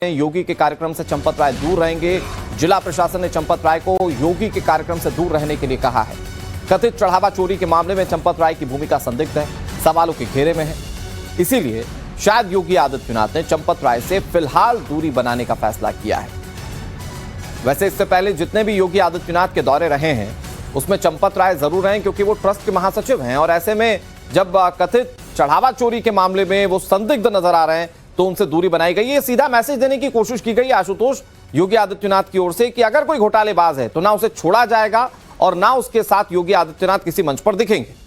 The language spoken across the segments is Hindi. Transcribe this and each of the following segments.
योगी के कार्यक्रम से चंपत राय दूर रहेंगे। जिला प्रशासन ने चंपत राय को योगी के कार्यक्रम से दूर रहने के लिए कहा है। कथित चढ़ावा चोरी के मामले में चंपत राय की भूमिका संदिग्ध है, सवालों के घेरे में है। इसीलिए शायद योगी आदित्यनाथ ने चंपत राय से फिलहाल दूरी बनाने का फैसला किया है। वैसे इससे पहले जितने भी योगी आदित्यनाथ के दौरे रहे हैं उसमें चंपत राय जरूर रहे, क्योंकि वो ट्रस्ट के महासचिव हैं और ऐसे में जब कथित चढ़ावा चोरी के मामले में वो संदिग्ध नजर आ रहे हैं तो उनसे दूरी बनाई गई। ये सीधा मैसेज देने की कोशिश की गई आशुतोष योगी आदित्यनाथ की ओर से कि अगर कोई घोटालेबाज है तो ना उसे छोड़ा जाएगा और ना उसके साथ योगी आदित्यनाथ किसी मंच पर दिखेंगे।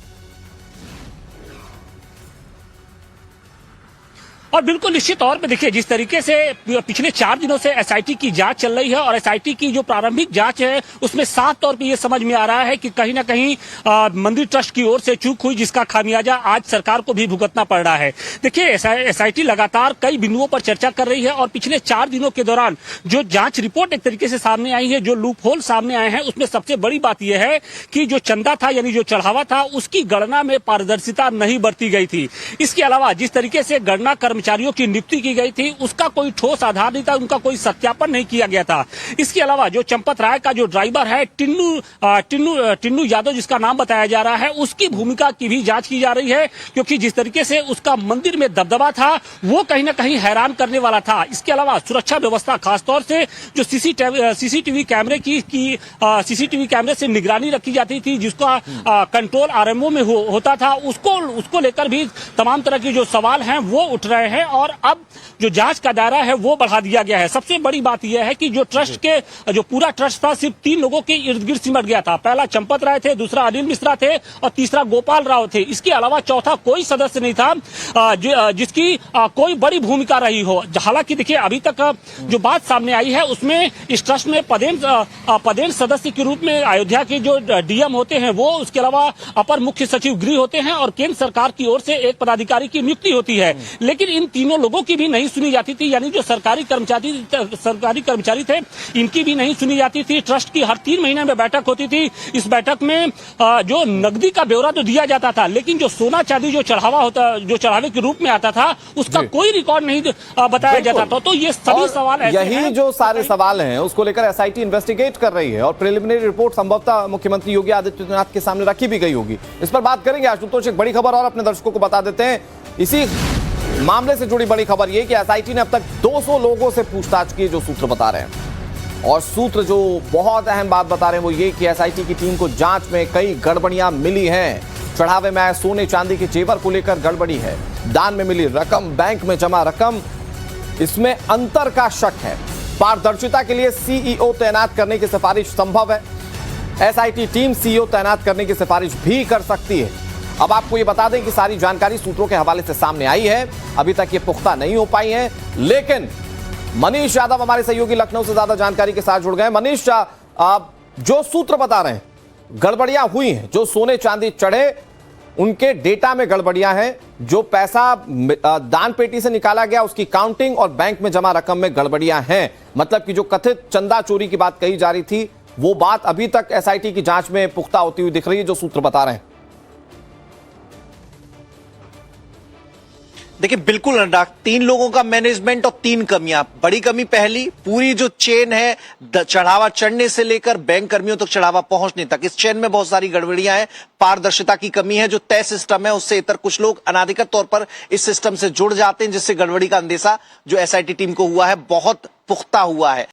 और बिल्कुल निश्चित तौर पे देखिए, जिस तरीके से पिछले 4 दिनों से एसआईटी की जांच चल रही है और एसआईटी की जो प्रारंभिक जांच है उसमें साफ तौर पे ये समझ में आ रहा है कि कहीं ना कहीं मंदिर ट्रस्ट की ओर से चूक हुई, जिसका खामियाजा आज सरकार को भी भुगतना पड़ रहा है। देखिए, एसआईटी लगातार कई बिंदुओं पर चर्चा कर रही है और पिछले 4 दिनों के दौरान जो जांच रिपोर्ट एक तरीके से सामने आई है, जो लूप होल सामने आए हैं, उसमें सबसे बड़ी बात यह है कि जो चंदा था यानी जो चढ़ावा था उसकी गणना में पारदर्शिता नहीं बरती गई थी। इसके अलावा जिस तरीके से गणना कर्मचारियों की नियुक्ति की गई थी उसका कोई ठोस आधार नहीं था, उनका कोई सत्यापन नहीं किया गया था। इसके अलावा जो चंपत राय का जो ड्राइवर है टिन्नू यादव जिसका नाम बताया जा रहा है, उसकी भूमिका की भी जांच की जा रही है, क्योंकि जिस तरीके से उसका मंदिर में दबदबा था वो कहीं ना कहीं हैरान करने वाला था। इसके अलावा सुरक्षा व्यवस्था, खासतौर से जो सीसीटीवी कैमरे सीसीटीवी कैमरे से निगरानी रखी जाती थी, जिसका कंट्रोल आरएमओ में होता था, उसको लेकर भी तमाम तरह के जो सवाल हैं वो उठ रहे हैं और अब जो जांच का दायरा है वो बढ़ा दिया गया है। सबसे बड़ी बात यह है कि जो ट्रस्ट के जो पूरा ट्रस्ट था सिर्फ 3 लोगों के इर्द गिर्द सिमट गया था। पहला चंपत राय थे, दूसरा अनिल मिश्रा थे और तीसरा गोपाल राव थे। इसके अलावा चौथा कोई सदस्य नहीं था जिसकी कोई बड़ी भूमिका रही हो। हालांकि देखिए, अभी तक जो बात सामने आई है उसमें इस ट्रस्ट में पदेन सदस्य के रूप में अयोध्या के जो डीएम होते हैं वो, उसके अलावा अपर मुख्य सचिव गृह होते हैं और केंद्र सरकार की ओर से एक पदाधिकारी की नियुक्ति होती है। लेकिन इन तीनों लोगों की भी नहीं सुनी जाती थी, यानी जो सरकारी कर्मचारी थे इनकी भी नहीं सुनी जाती थी। ट्रस्ट की हर 3 महीने में बैठक होती थी। इस बैठक में जो नकदी का ब्यौरा तो दिया जाता था, लेकिन जो सोना चांदी जो चढ़ावे के रूप में आता था उसका कोई रिकॉर्ड नहीं बताया जाता था। तो ये सभी सवाल यही जो सारे सवाल हैं उसको लेकर एसआईटी इन्वेस्टिगेट कर रही है और प्रिलिमिनरी रिपोर्ट संभवतः मुख्यमंत्री योगी आदित्यनाथ के सामने रखी भी गई होगी। इस पर बात करेंगे आशुतोष। एक बड़ी खबर और अपने दर्शकों को बता देते हैं। इसी मामले से जुड़ी बड़ी खबर यह कि एसआईटी ने अब तक 200 लोगों से पूछताछ की, जो सूत्र बता रहे हैं। और सूत्र जो बहुत अहम बात बता रहे हैं वो ये कि एसआईटी की टीम को जांच में कई गड़बड़ियां मिली हैं। चढ़ावे में आए सोने चांदी के जेवर को लेकर गड़बड़ी है, दान में मिली रकम, बैंक में जमा रकम, इसमें अंतर का शक है। पारदर्शिता के लिए सीईओ तैनात करने की सिफारिश संभव है। एसआईटी टीम सीईओ तैनात करने की सिफारिश भी कर सकती है। अब आपको ये बता दें कि सारी जानकारी सूत्रों के हवाले से सामने आई है, अभी तक ये पुख्ता नहीं हो पाई है, लेकिन मनीष यादव हमारे सहयोगी लखनऊ से ज्यादा जानकारी के साथ जुड़ गए। मनीष, जो सूत्र बता रहे हैं गड़बड़ियां हुई हैं, जो सोने चांदी चढ़े उनके डेटा में गड़बड़ियां हैं, जो पैसा दान पेटी से निकाला गया उसकी काउंटिंग और बैंक में जमा रकम में गड़बड़ियां हैं। मतलब कि जो कथित चंदा चोरी की बात कही जा रही थी वो बात अभी तक एसआईटी की जांच में पुख्ता होती हुई दिख रही है, जो सूत्र बता रहे हैं। देखिए, बिल्कुल अनुराग, 3 लोगों का मैनेजमेंट और 3 कमियां। बड़ी कमी पहली, पूरी जो चेन है चढ़ावा चढ़ने से लेकर बैंक कर्मियों तक चढ़ावा पहुंचने तक, इस चेन में बहुत सारी गड़बड़ियां हैं। पारदर्शिता की कमी है। जो तय सिस्टम है उससे इतर कुछ लोग अनाधिकृत तौर पर इस सिस्टम से जुड़ जाते हैं, जिससे गड़बड़ी का अंदेशा जो एसआईटी टीम को हुआ है बहुत पुख्ता हुआ है।